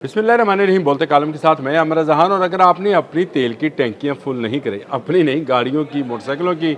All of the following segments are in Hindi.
बिस्मिल्लाहिर्रहमानिर्रहीम। बोलते कालम के साथ मैं अमर जहान। और अगर आपने अपनी तेल की टैंकियाँ फुल नहीं करें, अपनी नहीं गाड़ियों की, मोटरसाइकिलों की,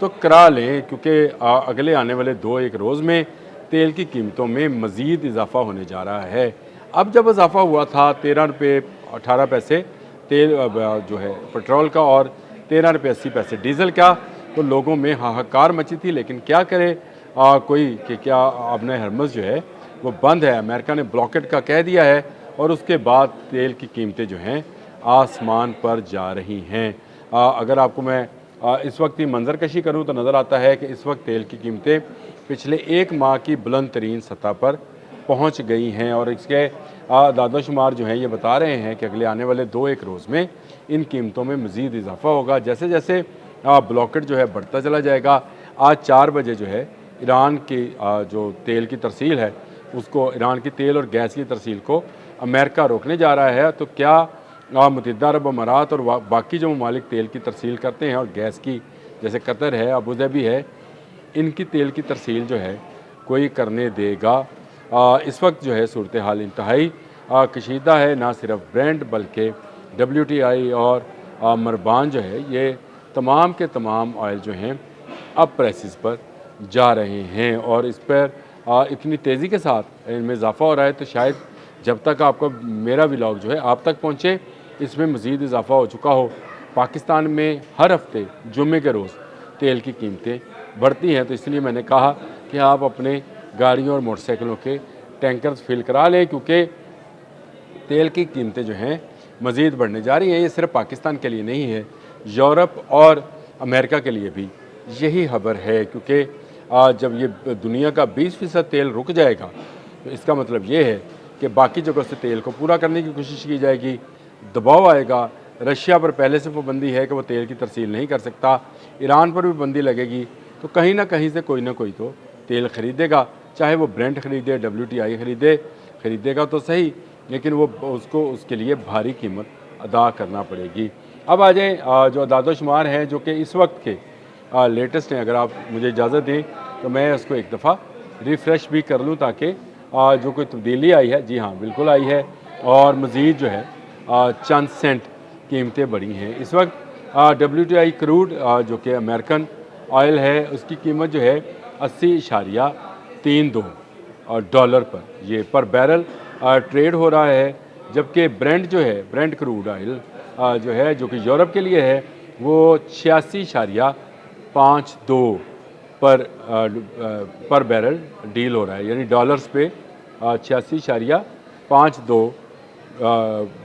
तो करा लें, क्योंकि अगले आने वाले 2-1 रोज़ में तेल की कीमतों में मज़ीद इजाफ़ा होने जा रहा है। अब जब इजाफ़ा हुआ था 13 रुपये 18 पैसे तेल जो है पेट्रोल का, और 13 रुपये 80 पैसे डीज़ल का, तो लोगों में हाहाकार मची थी। लेकिन क्या करे कोई कि क्या आपने हरमज़ जो है वो बंद है, अमेरिका ने ब्लॉकेट का कह दिया है, और उसके बाद तेल की कीमतें जो हैं आसमान पर जा रही हैं। अगर आपको मैं इस वक्त की मंजरकशी करूं तो नज़र आता है कि इस वक्त तेल की कीमतें पिछले 1 माह की बुलंद तरीन सतह पर पहुंच गई हैं, और इसके दादोशुमार जो हैं ये बता रहे हैं कि अगले आने वाले 2-1 रोज़ में इन कीमतों में मज़ीद इजाफा होगा। जैसे जैसे ब्लॉकेट जो है बढ़ता चला जाएगा। आज 4 बजे जो है ईरान की जो तेल की तरसील है, उसको, ईरान की तेल और गैस की तरसील को अमेरिका रोकने जा रहा है। तो क्या मुत्तहिदा अरब अमारात और बाकी जो ममालिक तेल की तरसील करते हैं और गैस की, जैसे कतर है, अबू धाबी है, इनकी तेल की तरसील जो है कोई करने देगा? इस वक्त जो है सूरत हाल इंतहाई कशीदा है। ना सिर्फ ब्रेंट बल्कि WTI और मरबान जो है, ये तमाम के तमाम ऑयल जो हैं अब प्राइसेस पर जा रहे हैं, और इस पर इतनी तेज़ी के साथ इनमें इजाफा हो रहा है। तो शायद जब तक आपका मेरा व्लॉग जो है आप तक पहुँचे, इसमें मज़ीद इजाफा हो चुका हो। पाकिस्तान में हर हफ्ते जुम्मे के रोज़ तेल की कीमतें बढ़ती हैं, तो इसलिए मैंने कहा कि आप अपने गाड़ियों और मोटरसाइकिलों के टैंकर्स फिल करा लें, क्योंकि तेल की कीमतें जो हैं मज़ीद बढ़ने जा रही हैं। ये सिर्फ पाकिस्तान के लिए नहीं है, यूरोप और अमेरिका के लिए भी यही खबर है, क्योंकि जब ये दुनिया का 20% तेल रुक जाएगा, तो इसका मतलब ये है कि बाकी जगहों से तेल को पूरा करने की कोशिश की जाएगी, दबाव आएगा। रशिया पर पहले से पाबंदी है कि वो तेल की तरसील नहीं कर सकता, ईरान पर भी पाबंदी लगेगी, तो कहीं ना कहीं से कोई ना कोई तो तेल ख़रीदेगा, चाहे वो ब्रेंट ख़रीदे, WTI ख़रीदेगा तो सही, लेकिन वो उसको उसके लिए भारी कीमत अदा करना पड़ेगी। अब आ जाएँ जो अदाद-ओ-शुमार हैं जो कि इस वक्त के लेटेस्ट हैं। अगर आप मुझे इजाज़त दें तो मैं उसको एक दफ़ा रिफ़्रेश भी कर लूँ, ताकि जो कोई तब्दीली आई है, जी हाँ बिल्कुल आई है, और मज़ीद जो है चंद सेंट कीमतें बढ़ी हैं। इस वक्त WTI क्रूड जो कि अमेरिकन ऑयल है, उसकी कीमत जो है 80.32 डॉलर पर, ये पर बैरल ट्रेड हो रहा है। जबकि ब्रेंट जो है, ब्रेंट क्रूड ऑयल जो है, जो कि यूरोप के लिए है, वो 86.52 पर बैरल डील हो रहा है, यानी डॉलर्स पे 86.52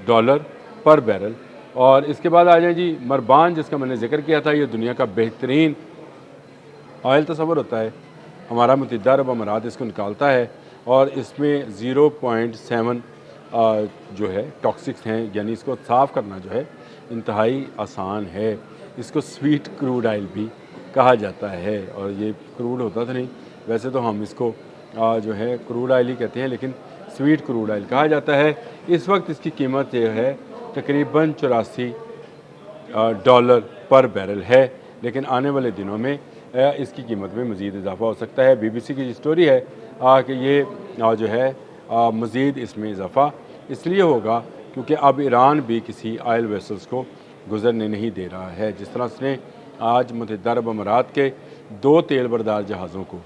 डॉलर पर बैरल। और इसके बाद आ जाए जी मरबान, जिसका मैंने जिक्र किया था। ये दुनिया का बेहतरीन ऑयल तस्वर होता है, हमारा मुत्तहिदा अरब अमारात इसको निकालता है, और इसमें 0.7 जो है टॉक्सिक्स हैं, यानी इसको साफ़ करना जो है इंतहाई आसान है। इसको स्वीट क्रूड ऑयल भी कहा जाता है, और ये क्रूड होता तो नहीं, वैसे तो हम इसको जो है क्रूड ऑयल ही कहते हैं, लेकिन स्वीट क्रूड ऑयल कहा जाता है। इस वक्त इसकी कीमत जो है तकरीबन 84 डॉलर पर बैरल है, लेकिन आने वाले दिनों में इसकी कीमत में मज़ीद इजाफा हो सकता है। BBC की स्टोरी है कि ये जो है मज़ीद इसमें इजाफा इसलिए होगा क्योंकि अब ईरान भी किसी ऑयल वेसल्स को गुजरने नहीं दे रहा है। जिस तरह से आज मुत्तहिदा अरब अमारात के 2 तेल बरदार जहाज़ों को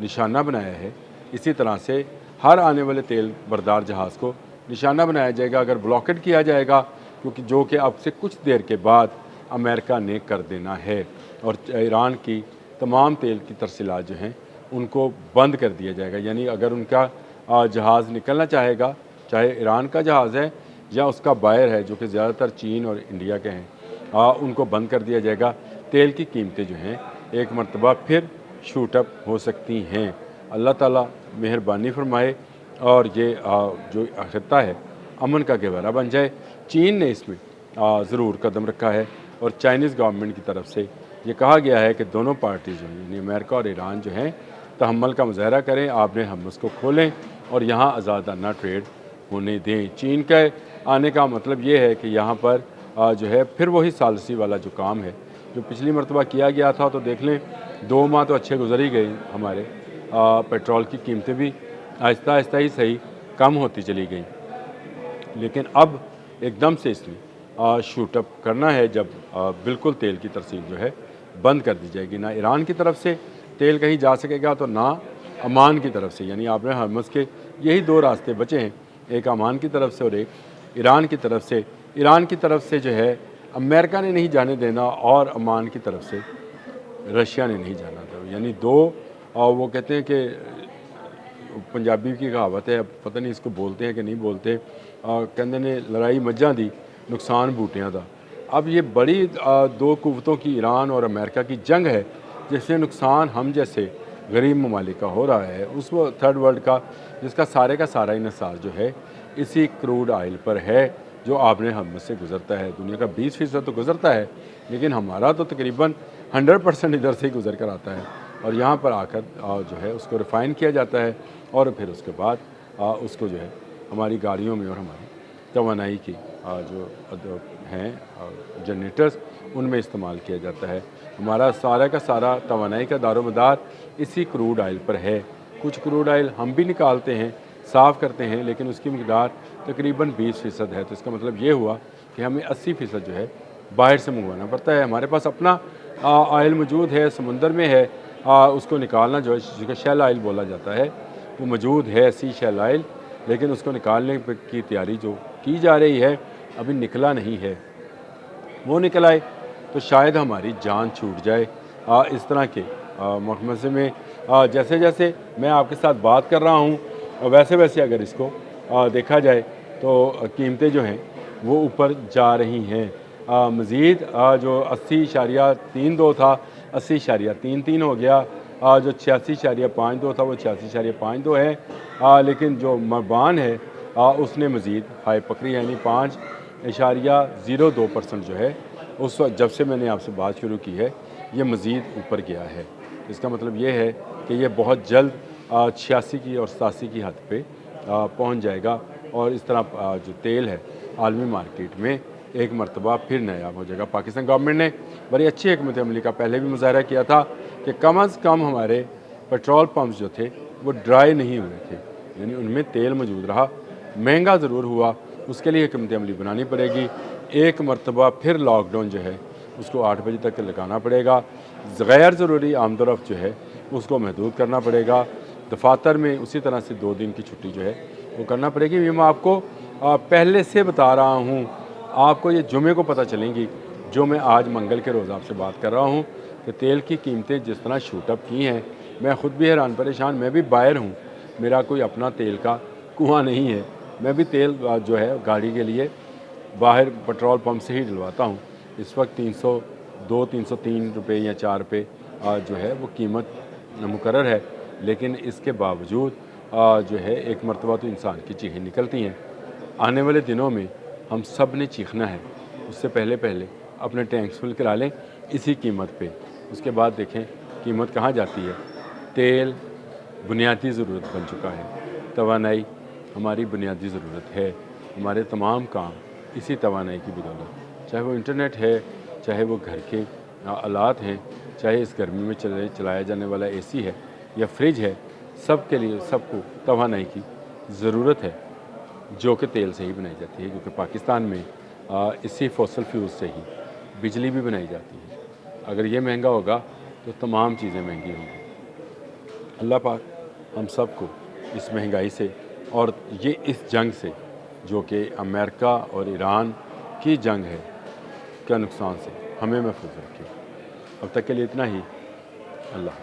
निशाना बनाया है, इसी तरह से हर आने वाले तेल बरदार जहाज़ को निशाना बनाया जाएगा अगर ब्लॉकेट किया जाएगा, क्योंकि जो कि अब से कुछ देर के बाद अमेरिका ने कर देना है, और ईरान की तमाम तेल की तरसीलात जो हैं उनको बंद कर दिया जाएगा। यानी अगर उनका जहाज़ निकलना चाहेगा, चाहे ईरान का जहाज़ है या उसका बायर है, जो कि ज़्यादातर चीन और इंडिया के हैं, उनको बंद कर दिया जाएगा। तेल की कीमतें जो हैं एक मरतबा फिर शूट अप हो सकती हैं। अल्लाह ताला मेहरबानी फरमाए और ये जो खित्ता है अमन का गहवारा बन जाए। चीन ने इसमें ज़रूर कदम रखा है, और चाइनीज़ गवर्नमेंट की तरफ से ये कहा गया है कि दोनों पार्टी जो हैं, यानी अमेरिका और ईरान जो हैं, तहम्मुल का मुज़ाहरा करें, आपने हम उसको खोलें और यहाँ आज़ादाना ट्रेड होने दें। चीन के आने का मतलब ये है कि यहाँ पर जो है फिर वही सालसी वाला जो काम है जो पिछली मरतबा किया गया था। तो देख लें 2 माह तो अच्छे गुजर ही गए हमारे, पेट्रोल की कीमतें भी आहिस्ता आहिस्ता ही सही कम होती चली गई, लेकिन अब एकदम से इसने शूटअप करना है जब बिल्कुल तेल की तरसील जो है बंद कर दी जाएगी। ना ईरान की तरफ से तेल कहीं जा सकेगा तो ना अमान की तरफ से, यानी आपने हरमुज़ के यही दो रास्ते बचे हैं, एक अमान की तरफ से और एक ईरान की तरफ से। ईरान की तरफ से जो है अमेरिका ने नहीं जाने देना और अमान की तरफ से रशिया ने नहीं जाना था। यानी दो वो कहते हैं कि पंजाबी की कहावत है, अब पता नहीं इसको बोलते हैं कि नहीं बोलते, कहते ने लड़ाई मज्जां दी नुकसान बूटियां दा। अब ये बड़ी दो कुव्वतों की ईरान और अमेरिका की जंग है जिससे नुकसान हम जैसे गरीब ममालिक का हो रहा है, उस वो थर्ड वर्ल्ड का, जिसका सारे का सारा इन्हिसार जो है इसी क्रूड ऑयल पर है जो आपने हम से गुजरता है। दुनिया का 20% तो गुजरता है, लेकिन हमारा तो तकरीबन 100% इधर से ही गुजर कर आता है और यहाँ पर आकर जो है उसको रिफ़ाइन किया जाता है और फिर उसके बाद उसको जो है हमारी गाड़ियों में और हमारी तवानाई की जो हैं जनरेटर्स उनमें इस्तेमाल किया जाता है। हमारा सारा का सारा तवानाई का दारोमदार इसी क्रूड ऑयल पर है। कुछ क्रूड ऑयल हम भी निकालते हैं, साफ़ करते हैं, लेकिन उसकी मकदार तकरीबन 20% है। तो इसका मतलब ये हुआ कि हमें 80% जो है बाहर से मंगवाना पड़ता है। हमारे पास अपना ऑयल मौजूद है, समुंदर में है, उसको निकालना जो है जिसका शेल ऑयल बोला जाता है वो मौजूद है, सी शेल ऑयल, लेकिन उसको निकालने की तैयारी जो की जा रही है अभी निकला नहीं है। वो निकल आए तो शायद हमारी जान छूट जाए। इस तरह के मखमसे में जैसे जैसे मैं आपके साथ बात कर रहा हूँ वैसे वैसे अगर इसको देखा जाए तो कीमतें जो हैं वो ऊपर जा रही हैं। मज़ीद जो 80.32 था 80.33 हो गया। जो 86.52 था वो 86.52 है। लेकिन जो मरबान है उसने मज़ीद हाई पकड़ी, यानी 5.02% जो है उस वक्त जब से मैंने आपसे बात शुरू की है ये मज़ीद ऊपर गया है। इसका मतलब ये है कि ये बहुत जल्द 86 की और 87 की हद पे पहुंच जाएगा और इस तरह जो तेल है आलमी मार्केट में एक मरतबा फिर नायाब हो जाएगा। पाकिस्तान गवर्नमेंट ने बड़ी अच्छी हिकमत अमली का पहले भी मुजाहरा किया था कि कम अज़ कम हमारे पेट्रोल पम्प्स जो थे वो ड्राई नहीं हुए थे, यानी उनमें तेल मौजूद रहा। महंगा ज़रूर हुआ, उसके लिए हिकमत अमली बनानी पड़ेगी। एक मरतबा फिर लॉकडाउन जो है उसको 8 बजे तक लगाना पड़ेगा। गैर ज़रूरी आमदोरफ़्त जो है उसको महदूद करना पड़ेगा। दफातर में उसी तरह से 2 दिन की छुट्टी जो है वो करना पड़ेगी। ये मैं आपको पहले से बता रहा हूँ, आपको ये जुमे को पता चलेंगी जो मैं आज मंगल के रोज़ आपसे बात कर रहा हूँ कि तेल की कीमतें जिस तरह शूटअप की हैं। मैं ख़ुद भी हैरान परेशान, मैं भी बायर हूँ, मेरा कोई अपना तेल का कुआँ नहीं है। मैं भी तेल जो है गाड़ी के लिए बाहर पेट्रोल पंप से ही डलवाता हूँ। इस वक्त 302-303 रुपये या 4 रुपये जो है वो कीमत मुकर्रर है, लेकिन इसके बावजूद जो है एक मरतबा तो इंसान की चीखें निकलती हैं। आने वाले दिनों में हम सब ने चीखना है, उससे पहले पहले अपने टैंक्स फुल करा लें इसी कीमत पे, उसके बाद देखें कीमत कहाँ जाती है। तेल बुनियादी ज़रूरत बन चुका है, तवानाई हमारी बुनियादी ज़रूरत है। हमारे तमाम काम इसी तवानाई की बदौलत, चाहे वो इंटरनेट है, चाहे वो घर के आलात हैं, चाहे इस गर्मी में चलाया जाने वाला एसी है या फ्रिज है, सब के लिए सबको तवानाई की ज़रूरत है जो कि तेल से ही बनाई जाती है, क्योंकि पाकिस्तान में इसी फॉसल फ्यूल से ही बिजली भी बनाई जाती है। अगर ये महंगा होगा तो तमाम चीज़ें महंगी होंगी। अल्लाह पाक हम सब को इस महंगाई से और ये इस जंग से जो कि अमेरिका और ईरान की जंग है का नुकसान से हमें महफूज रखे। अब तक के लिए इतना ही। अल्लाह।